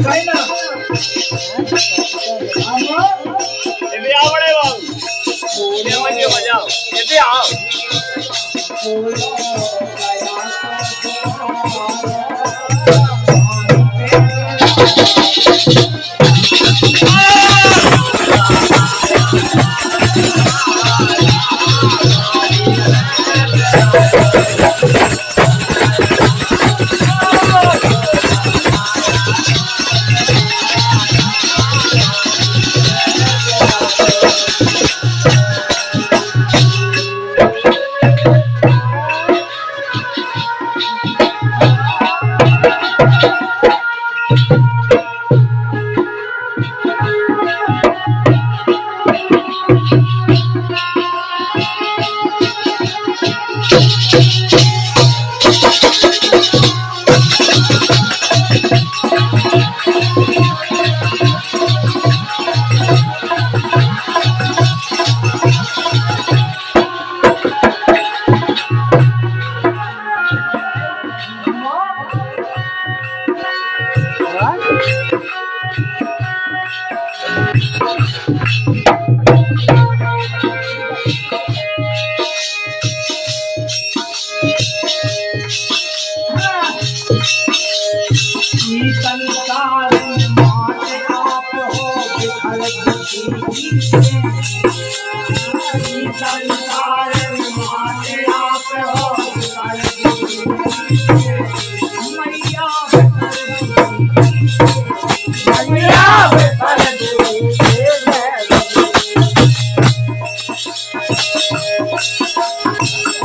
काय ना ये आवडे बाबू ये म्हणजे मजा येते आओ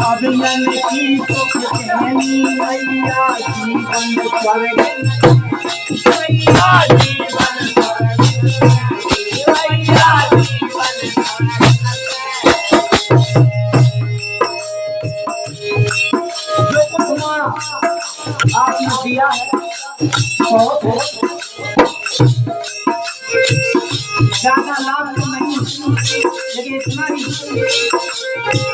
अभिनन की सुख कहनी मैया जीवन स्वर्ग मैया जीवन स्वर्ग मैया जीवन जो कुछ आपने दिया है बहुत ज्यादा लाभ तो नहीं लेकिन इतना ही